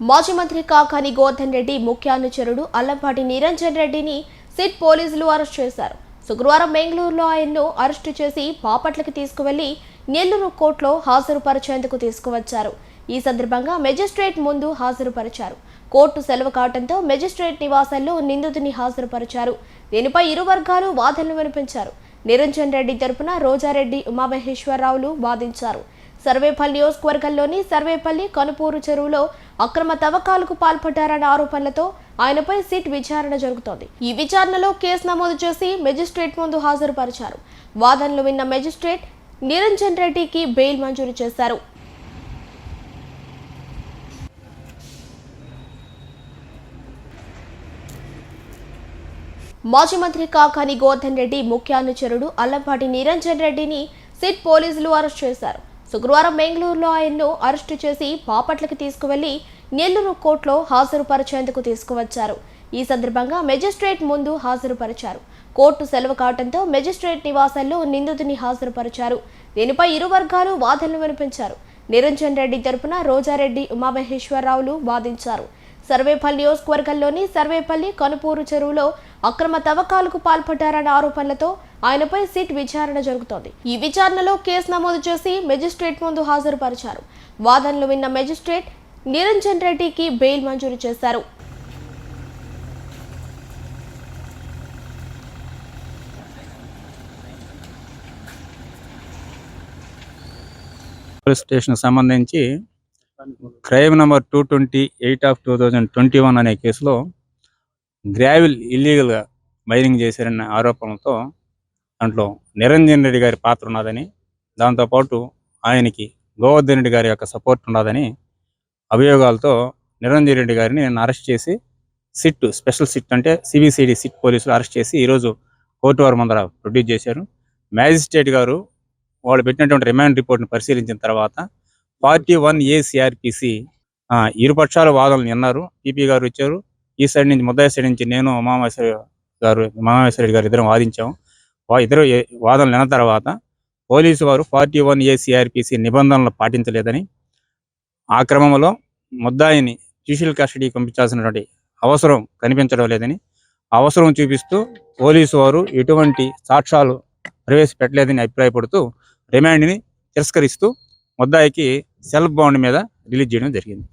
మాజీ మంత్రి కాకాని గోవర్ధన్ రెడ్డి ముఖ్య అనుచరుడు అల్లంపాటి నిరంజన్ రెడ్డిని సిట్ పోలీసులు అరెస్ట్ చేశారు. శుక్రవారం బెంగళూరులో ఆయన్ను అరెస్టు చేసి బాపట్లకి తీసుకువెళ్లి నెల్లూరు కోర్టులో హాజరుపరిచేందుకు తీసుకువచ్చారు. ఈ సందర్భంగా మెజిస్ట్రేట్ ముందు హాజరుపరిచారు. కోర్టు సెలవు కావడంతో మెజిస్ట్రేట్ నివాసంలో నిందితుని హాజరుపరిచారు. దీనిపై ఇరు వర్గాలు వాదనలు వినిపించారు. నిరంజన్ రెడ్డి తరపున రోజారెడ్డి, ఉమామహేశ్వరరావులు వాదించారు. సర్వేపల్లి నియోజకవర్గంలోని సర్వేపల్లి కనుపూరు చెరువులో అక్రమ తవ్వకాలకు పాల్పడ్డారన్న ఆరోపణలతో ఆయనపై సిట్ విచారణ జరుగుతోంది. ఈ విచారణలో కేసు నమోదు చేసి మెజిస్ట్రేట్ ముందు హాజరుపరిచారు. వాదనలు విన్న మెజిస్ట్రేట్ నిరంజన్ రెడ్డికి బెయిల్ మంజూరు చేశారు. మాజీ మంత్రి కాకాని గోవర్ధన్ రెడ్డి ముఖ్య అనుచరుడు అల్లంపాటి నిరంజన్ రెడ్డిని సిట్ పోలీసులు అరెస్ట్ చేశారు. శుక్రవారం బెంగళూరులో ఆయన్ను అరెస్టు చేసి బాపట్లకి తీసుకువెళ్లి నెల్లూరు కోర్టులో హాజరుపరిచేందుకు తీసుకువచ్చారు. ఈ సందర్భంగా మెజిస్ట్రేట్ ముందు హాజరుపరిచారు. కోర్టు సెలవు కావడంతో మెజిస్ట్రేట్ నివాసంలో నిందితుని హాజరుపరిచారు. దీనిపై ఇరు వర్గాలు వాదనలు వినిపించారు. నిరంజన్ రెడ్డి తరపున రోజారెడ్డి, ఉమామహేశ్వరరావులు వాదించారు. సర్వేపల్లి నియోజకవర్గంలోని సర్వేపల్లి కనుపూరు చెరువులో అక్రమ తవ్వకాలకు పాల్పడ్డారన్న ఆరోపణలతో ఆయనపై సిట్ విచారణ జరుగుతోంది. ఈ విచారణలో కేసు నమోదు చేసి మెజిస్ట్రేట్ ముందు హాజరుపరిచారు. వాదనలు విన్న మెజిస్ట్రేట్ నిరంజన్ రెడ్డికి బెయిల్ మంజూరు చేశారు. పోలీస్ స్టేషన్ సంబంధించి క్రైమ్ నంబర్ 228/2021 అనే కేసులో గ్రావెల్ ఇల్లీగల్గా మైనింగ్ చేశారన్న ఆరోపణలతో దాంట్లో నిరంజన్ రెడ్డి గారి పాత్ర ఉన్నదని, దాంతోపాటు ఆయనకి గోవర్ధన్ రెడ్డి గారి యొక్క సపోర్ట్ ఉన్నదని అభియోగాలతో నిరంజన్ రెడ్డి గారిని నేను అరెస్ట్ చేసి సిట్, స్పెషల్ సిట్ అంటే సిబిసిడి సిట్ పోలీసులు అరెస్ట్ చేసి ఈరోజు కోర్టు వారి ముందర ప్రొడ్యూస్ చేశారు. మ్యాజిస్ట్రేట్ గారు వాళ్ళు పెట్టినటువంటి రిమాండ్ రిపోర్ట్ని పరిశీలించిన తర్వాత 41A CRPC ఇరుపక్షాల వాదనలు విన్నారు. పీపీ గారు వచ్చారు, ఈ సైడ్ నుంచి ముద్దాయి సైడ్ నుంచి నేను ఉమామహేశ్వర రెడ్డి గారు ఇద్దరం వాదించాము. ఇద్దరు వాదనలు విన్న తర్వాత పోలీసు వారు 41A CRPC నిబంధనలు పాటించలేదని, ఆ క్రమంలో ముద్దాయిని జ్యుడిషియల్ కస్టడీకి పంపించాల్సినటువంటి అవసరం కనిపించడం లేదని, అవసరం చూపిస్తూ పోలీసు వారు ఎటువంటి సాక్ష్యాలు ప్రవేశపెట్టలేదని అభిప్రాయపడుతూ రిమాండ్ని తిరస్కరిస్తూ ముద్దాయికి సెల్ఫ్ బౌండ్ మీద రిలీజ్ చేయడం జరిగింది.